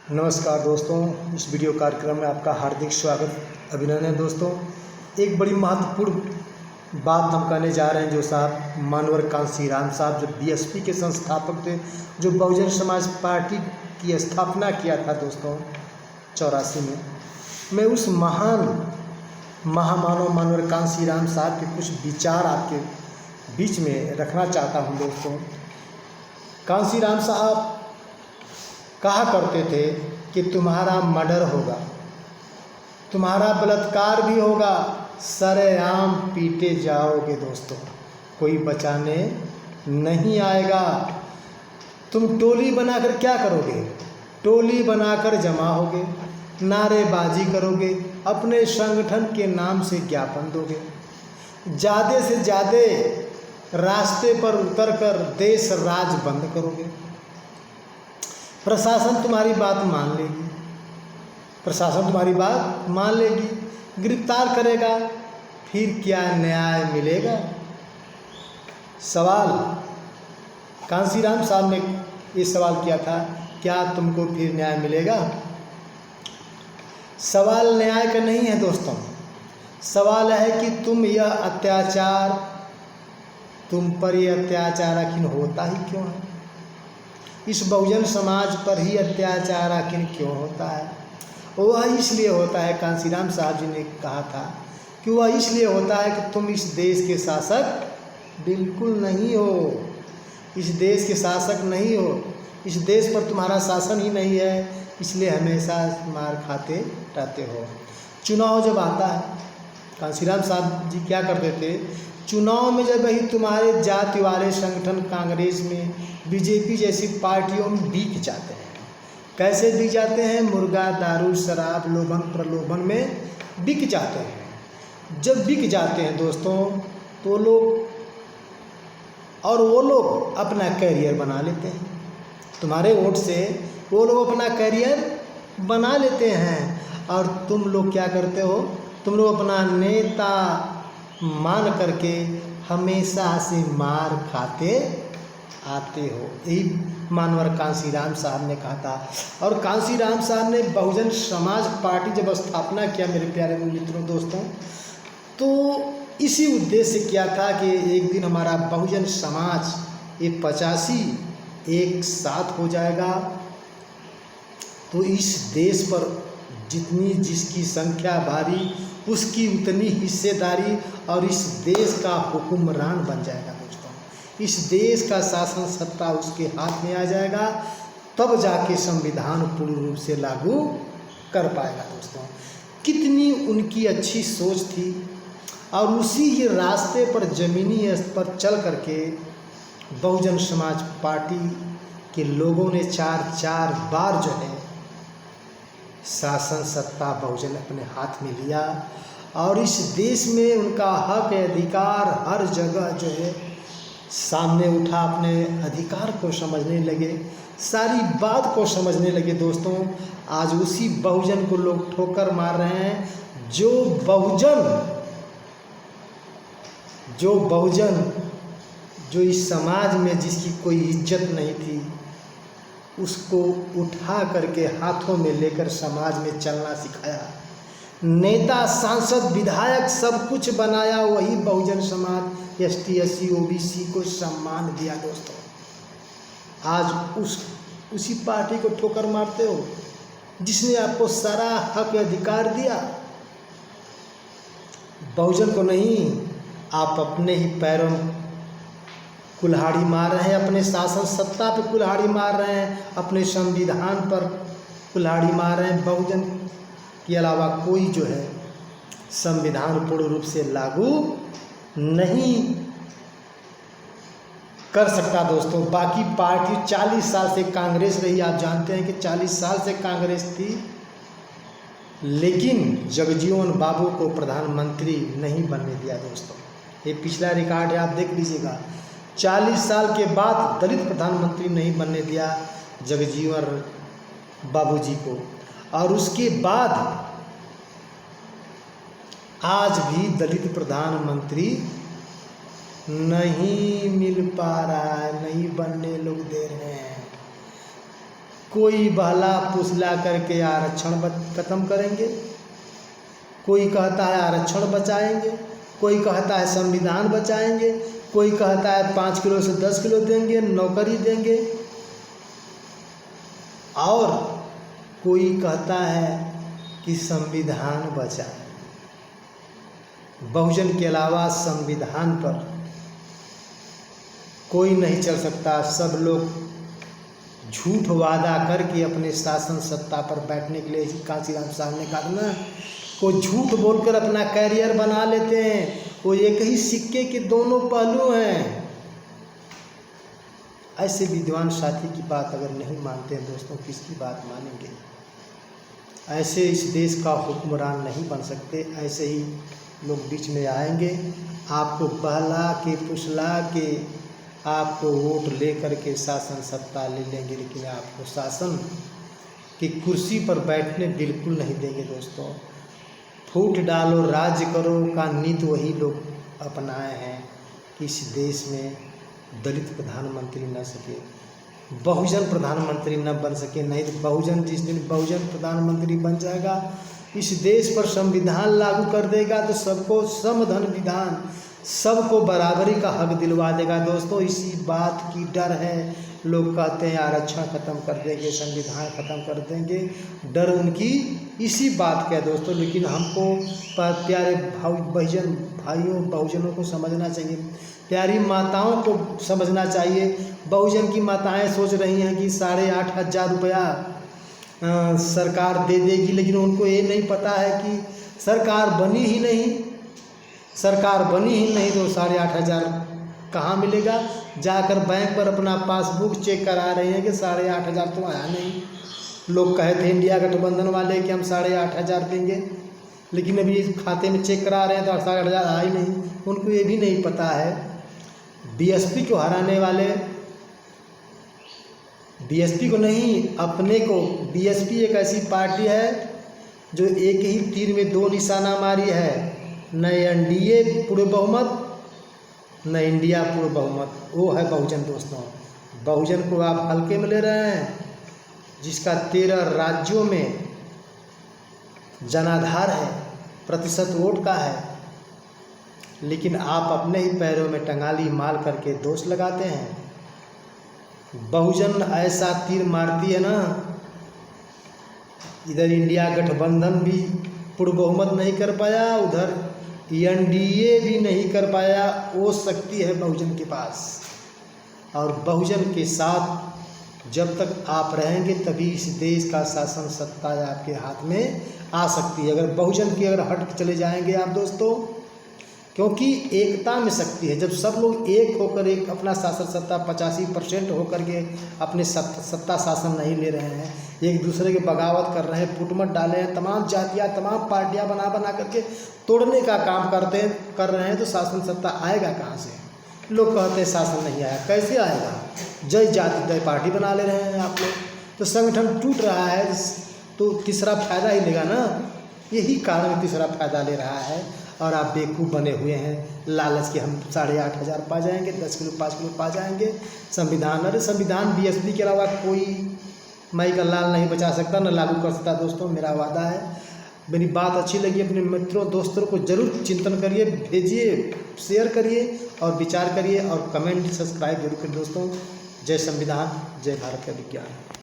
नमस्कार दोस्तों, इस वीडियो कार्यक्रम में आपका हार्दिक स्वागत अभिनंदन। दोस्तों, एक बड़ी महत्वपूर्ण बात हम कहने जा रहे हैं। जो साहब मानवर कांशीराम साहब जो बीएसपी के संस्थापक थे, जो बहुजन समाज पार्टी की स्थापना किया था दोस्तों 84 में, मैं उस महामानव मानवर कांशीराम साहब के कुछ विचार आपके बीच में रखना चाहता हूँ। दोस्तों, कांशीराम साहब कहा करते थे कि तुम्हारा मर्डर होगा, तुम्हारा बलात्कार भी होगा, सरेआम पीटे जाओगे दोस्तों, कोई बचाने नहीं आएगा। तुम टोली बनाकर क्या करोगे? टोली बनाकर जमा होगे, नारेबाजी करोगे, अपने संगठन के नाम से ज्ञापन दोगे, ज़्यादा से ज़्यादा रास्ते पर उतरकर देश राज बंद करोगे। प्रशासन तुम्हारी बात मान लेगी, प्रशासन तुम्हारी बात मान लेगी, गिरफ्तार करेगा, फिर क्या न्याय मिलेगा? सवाल कांशीराम साहब ने ये सवाल किया था, क्या तुमको फिर न्याय मिलेगा? सवाल न्याय का नहीं है दोस्तों, सवाल है कि तुम यह अत्याचार, तुम पर यह अत्याचार आखिर होता ही क्यों है? इस बहुजन समाज पर ही अत्याचार आखिर क्यों होता है? वह इसलिए होता है, कांशीराम साहब जी ने कहा था कि वह इसलिए होता है कि तुम इस देश के शासक बिल्कुल नहीं हो, इस देश के शासक नहीं हो, इस देश पर तुम्हारा शासन ही नहीं है, इसलिए हमेशा मार खाते रहते हो। चुनाव जब आता है, कांशीराम साहब जी क्या करते थे, चुनाव में जब वही तुम्हारे जाति वाले संगठन कांग्रेस में, बीजेपी जैसी पार्टियों में बिक जाते हैं। कैसे बिक जाते हैं? मुर्गा, दारू, शराब, लोभन प्रलोभन में बिक जाते हैं। जब बिक जाते हैं दोस्तों, तो वो लोग अपना कैरियर बना लेते हैं। तुम्हारे वोट से वो लोग अपना कैरियर बना लेते हैं, और तुम लोग क्या करते हो? तुम लोग अपना नेता मान करके हमेशा से मार खाते आते हो। यही मानवर कांशीराम साहब ने कहा था। और कांशीराम साहब ने बहुजन समाज पार्टी जब स्थापना किया मेरे प्यारे मित्रों दोस्तों, तो इसी उद्देश्य से किया था कि एक दिन हमारा बहुजन समाज ये 85 एक साथ हो जाएगा, तो इस देश पर जितनी जिसकी संख्या भारी, उसकी उतनी हिस्सेदारी, और इस देश का हुक्मरान बन जाएगा दोस्तों। इस देश का शासन सत्ता उसके हाथ में आ जाएगा, तब जाके संविधान पूर्ण रूप से लागू कर पाएगा दोस्तों। कितनी उनकी अच्छी सोच थी, और उसी ही रास्ते पर जमीनी स्तर पर चल करके बहुजन समाज पार्टी के लोगों ने चार बार जो है शासन सत्ता बहुजन अपने हाथ में लिया, और इस देश में उनका हक अधिकार हर जगह जो है सामने उठा, अपने अधिकार को समझने लगे, सारी बात को समझने लगे दोस्तों। आज उसी बहुजन को लोग ठोकर मार रहे हैं। जो बहुजन जो इस समाज में जिसकी कोई इज्जत नहीं थी, उसको उठा करके हाथों में लेकर समाज में चलना सिखाया। नेता, सांसद, विधायक सब कुछ बनाया वही Bahujan Samaj, ST SC OBC को सम्मान दिया दोस्तों। आज उसी पार्टी को ठोकर मारते हो जिसने आपको सारा हक अधिकार दिया। बहुजन को नहीं, आप अपने ही पैरों कुल्हाड़ी मार रहे हैं, अपने शासन सत्ता पर कुल्हाड़ी मार रहे हैं, अपने संविधान पर कुल्हाड़ी मार रहे हैं। बहुजन के अलावा कोई जो है संविधान पूर्ण रूप से लागू नहीं कर सकता दोस्तों। बाकी पार्टी 40 साल से कांग्रेस रही, आप जानते हैं कि 40 साल से कांग्रेस थी, लेकिन जगजीवन बाबू को प्रधानमंत्री नहीं बनने दिया दोस्तों। ये पिछला रिकॉर्ड है, आप देख लीजिएगा। 40 साल के बाद दलित प्रधानमंत्री नहीं बनने दिया जगजीवन बाबू जी को, और उसके बाद आज भी दलित प्रधानमंत्री नहीं मिल पा रहा है, नहीं बनने लोग दे रहे हैं। कोई बहला फुसला करके आरक्षण खत्म करेंगे, कोई कहता है आरक्षण बचाएंगे, कोई कहता है संविधान बचाएंगे, कोई कहता है 5 किलो से 10 किलो देंगे, नौकरी देंगे, और कोई कहता है कि संविधान बचाए। बहुजन के अलावा संविधान पर कोई नहीं चल सकता। सब लोग झूठ वादा करके अपने शासन सत्ता पर बैठने के लिए, कांशीराम साहब ने कहा ना, को झूठ बोलकर अपना कैरियर बना लेते हैं। वो एक ही सिक्के के दोनों पहलू हैं। ऐसे विद्वान साथी की बात अगर नहीं मानते हैं दोस्तों, किसकी बात मानेंगे? ऐसे इस देश का हुक्मरान नहीं बन सकते। ऐसे ही लोग बीच में आएंगे, आपको बहला के फुसला के आपको वोट ले करके शासन सत्ता ले लेंगे, लेकिन आपको शासन की कुर्सी पर बैठने बिल्कुल नहीं देंगे दोस्तों। फूट डालो राज्य करो का नीति वही लोग अपनाए हैं कि इस देश में दलित प्रधानमंत्री न सके, बहुजन प्रधानमंत्री न बन सके। नहीं तो बहुजन, जिस दिन बहुजन प्रधानमंत्री बन जाएगा, इस देश पर संविधान लागू कर देगा तो सबको समधन विधान, सबको बराबरी का हक दिलवा देगा दोस्तों। इसी बात की डर है, लोग कहते हैं आरक्षण खत्म कर देंगे, संविधान खत्म कर देंगे, डर उनकी इसी बात का है दोस्तों। लेकिन हमको प्यारे बहुजन भाइयों, बहुजनों को समझना चाहिए, प्यारी माताओं को समझना चाहिए। बहुजन की माताएं सोच रही हैं कि 8,500 रुपया सरकार दे देगी, लेकिन उनको ये नहीं पता है कि सरकार बनी ही नहीं। सरकार बनी ही नहीं तो 8,500 कहाँ मिलेगा? जाकर बैंक पर अपना पासबुक चेक करा रहे हैं कि 8,500 तो आया नहीं। लोग कहे थे इंडिया गठबंधन वाले कि हम 8,500 देंगे, लेकिन अभी खाते में चेक करा रहे हैं तो 8,500 आया ही नहीं। उनको ये भी नहीं पता है बीएसपी को हराने वाले, बीएसपी को नहीं अपने को, बीएसपी एक ऐसी पार्टी है जो एक ही तीर में 2 निशाना मारी है, न एनडीए पूर्ण बहुमत न इंडिया पूर्ण बहुमत, वो है बहुजन दोस्तों। बहुजन को आप हल्के में ले रहे हैं, जिसका 13 राज्यों में जनाधार है, प्रतिशत वोट का है, लेकिन आप अपने ही पैरों में टंगाली मार करके दोष लगाते हैं। बहुजन ऐसा तीर मारती है ना, इधर इंडिया गठबंधन भी पूर्ण बहुमत नहीं कर पाया, उधर एनडीए भी नहीं कर पाया। वो शक्ति है बहुजन के पास, और बहुजन के साथ जब तक आप रहेंगे तभी इस देश का शासन सत्ता आपके हाथ में आ सकती है। अगर बहुजन की हट के चले जाएंगे आप दोस्तों, क्योंकि एकता में शक्ति है। जब सब लोग एक होकर एक अपना शासन सत्ता 85% होकर के अपने सत्ता शासन नहीं ले रहे हैं, एक दूसरे के बगावत कर रहे हैं, फुटमत डाले हैं, तमाम जातियाँ तमाम पार्टियाँ बना करके तोड़ने का काम कर रहे हैं, तो शासन सत्ता आएगा कहाँ से? लोग कहते हैं शासन नहीं आया, कैसे आएगा? जय जाति तय पार्टी बना ले रहे हैं आप लोग, तो संगठन टूट रहा है तो तीसरा फायदा ही लेगा ना। यही कारण तीसरा फायदा ले रहा है, और आप बेवकूफ़ बने हुए हैं लालच के, हम 8,500 पा जाएंगे, 10 किलो 5 किलो पा जाएंगे। संविधान, अरे संविधान बीएसपी के अलावा कोई माई का लाल नहीं बचा सकता, न लागू कर सकता दोस्तों। मेरा वादा है। मेरी बात अच्छी लगी अपने मित्रों दोस्तों को जरूर चिंतन करिए, भेजिए, शेयर करिए और विचार करिए, और कमेंट सब्सक्राइब जरूर करिए दोस्तों। जय संविधान, जय भारत का विज्ञान।